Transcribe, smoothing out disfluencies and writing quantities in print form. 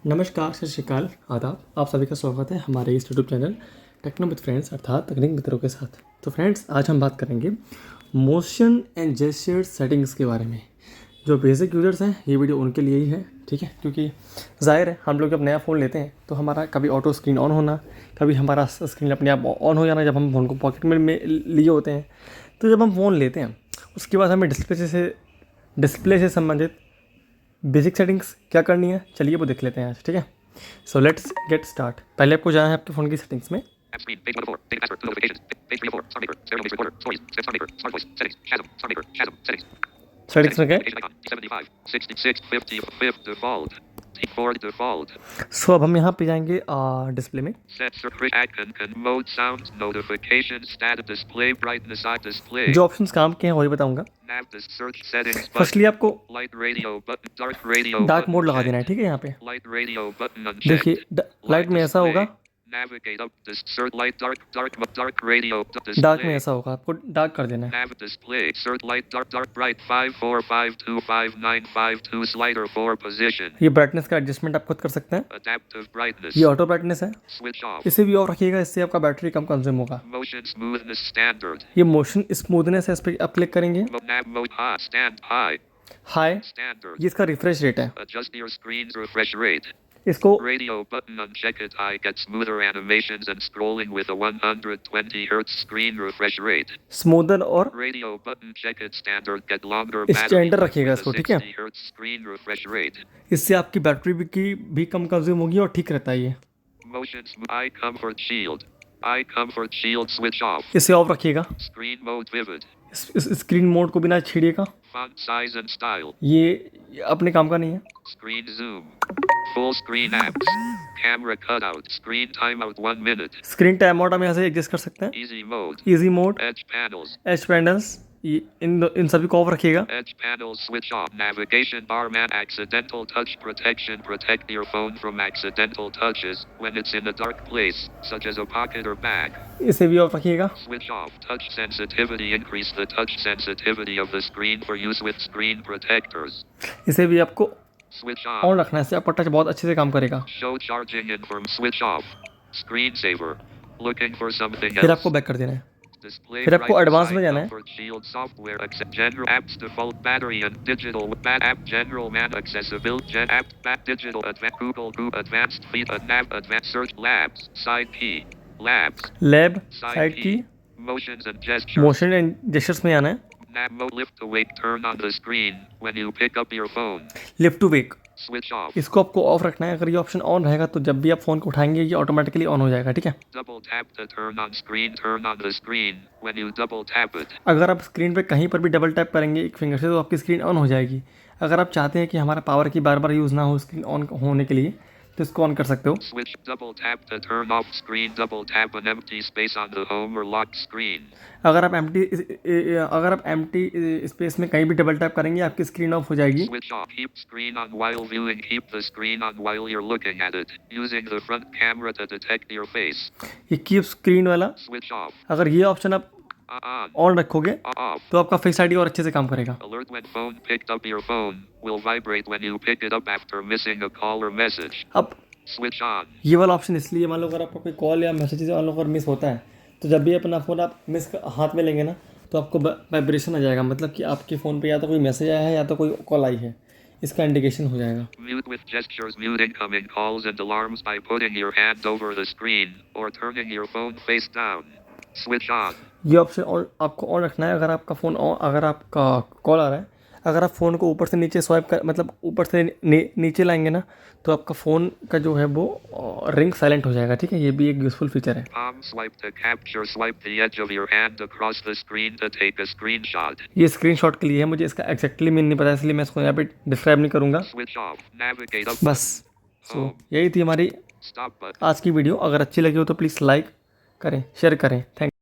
नमस्कार, सत श्री अकाल, आदाब। आप सभी का स्वागत है हमारे इस YouTube channel techno with friends अर्थात तकनीक मित्रों के साथ। तो फ्रेंड्स, आज हम बात करेंगे मोशन एंड जेस्चर सेटिंग्स के बारे में। जो बेसिक यूज़र्स हैं ये वीडियो उनके लिए ही है, ठीक है, क्योंकि ज़ाहिर है हम लोग जब नया फ़ोन लेते हैं तो हमारा कभी ऑटो स्क्रीन ऑन होना, कभी हमारा स्क्रीन अपने आप ऑन हो जाना जब हम फ़ोन को पॉकेट में लिए होते हैं। तो जब हम फ़ोन लेते हैं उसके बाद हमें डिस्प्ले से संबंधित बेसिक सेटिंग्स क्या करनी है, चलिए वो देख लेते हैं आज, ठीक है। So let's get start. पहले आपको जाना है आपके फ़ोन की सेटिंग्स में। सेटिंग्स में गए। सो अब हम यहाँ पे जाएंगे डिस्प्ले में। जो ऑप्शंस काम के हैं वही बताऊंगा। फर्स्टली आपको डार्क मोड लगा देना है, ठीक है। यहाँ पे देखिए लाइट में ऐसा होगा, डार्क में ऐसा होगा, आपको डार्क कर देना है। ये ब्राइटनेस का एडजस्टमेंट आप खुद कर सकते हैं। ये ऑटो ब्राइटनेस है, इसे भी ऑफ रखिएगा, इससे आपका बैटरी कम कंज्यूम होगा। ये मोशन स्मूथनेस है, इस पर आप क्लिक करेंगे। हाई, ये इसका रिफ्रेश रेट है। इसको Radio button uncheck it. I get smoother animations and scrolling with a 120 Hz screen refresh rate. Smoother और Radio button check it. Standard get longer standard रखिएगा इसको, ठीक है। 60 Hz screen refresh rate. इससे आपकी battery की भी कम कंज्यूम होगी और ठीक रहता है ये। Motion eye comfort shield. Eye comfort shield switch off. इसे ऑफ रखिएगा। Screen mode vivid. इस स्क्रीन मोड को बिना छेड़िएगा, Font size and style. ये अपने काम का नहीं है। Screen zoom. Full screen apps. Camera cutout. Screen timeout 1 minute. Screen time out हम यहाँ से एडजस्ट कर सकते हैं। Easy mode. Easy mode, Edge panels. Edge panels, इन सभी को ऑफ रखिएगा। Edge panels switch off. Navigation bar man accidental touch protection. Protect your phone from accidental touches when it's in a dark place, such as a pocket or bag. इसे भी of रखिएगा। Switch off. Touch sensitivity. Increase the touch sensitivity of the screen for use with screen protectors. इसे भी आपको Switch on. On रखना है, इससे आपका टच बहुत अच्छे से काम करेगा। Show charging inform. Switch off. Screensaver. Looking for something फिर else. आपको बैक कर देना है। Display फिर आपको right advance side में जाना है। comfort shield software accept general apps default battery and digital app general man accessibility gen app back digital advanced Google advanced feed nav advanced search labs side key labs lab, side की, motions and gestures motion and gestures में आना है। nav mode lift to wake turn on the screen when you pick up your phone lift to wake, switch off इसको आपको of रखना है। अगर ये ऑप्शन ऑन रहेगा तो जब भी आप फ़ोन को उठाएंगे ये ऑटोमेटिकली ऑन हो जाएगा, ठीक है। double tap to turn on the screen when you double tap it अगर आप स्क्रीन पे कहीं पर भी डबल टैप करेंगे एक फिंगर से तो आपकी स्क्रीन ऑन हो जाएगी। अगर आप चाहते हैं कि हमारा पावर की बार बार यूज़ ना हो स्क्रीन ऑन होने के लिए तो इसको ऑन कर सकते हो। switch double tap to turn off screen double tap an empty space on the home or lock screen अगर आप एम्प्टी स्पेस में कहीं भी डबल टैप करेंगे आपकी स्क्रीन ऑफ हो जाएगी। switch off keep screen on while viewing keep the screen on while you're looking at it using the front camera to detect your face ये कीप स्क्रीन वाला, switch off अगर ये option आप on on रखोगे off तो आपका face ID और अच्छे से काम करेगा। alert when phone picked up your phone will vibrate when you pick it up after missing a call or message अब switch on ये वाला ऑप्शन इसलिए, मान लो अगर आपका कोई कॉल या मैसेज मान लो अगर मिस होता है तो जब भी अपना फ़ोन आप हाथ में लेंगे ना तो आपको वाइब्रेशन आ जाएगा, मतलब कि आपके फ़ोन पे या तो कोई मैसेज आया है या तो कोई कॉल आई है, इसका इंडिकेशन हो जाएगा। mute with gestures mute incoming calls and alarms by putting your hand over the screen or turning your phone face down switch on ये ऑप्शन आपको ऑन रखना है। अगर आपका फ़ोन अगर आपका कॉल आ रहा है, अगर आप फ़ोन को ऊपर से नीचे स्वाइप कर मतलब ऊपर से नीचे लाएंगे ना तो आपका फ़ोन का जो है वो रिंग साइलेंट हो जाएगा, ठीक है। ये भी एक यूज़फुल फीचर है। palm swipe to capture swipe the edge of your hand across the screen to take a screenshot ये स्क्रीनशॉट के लिए है, मुझे इसका एग्जैक्टली मीन नहीं पता इसलिए मैं इसको यहाँ पे डिस्क्राइब नहीं करूँगा। switch off navigate up बस सो यही थी हमारी stop button आज की वीडियो। अगर अच्छी लगी हो तो प्लीज़ लाइक करें, शेयर करें। थैंक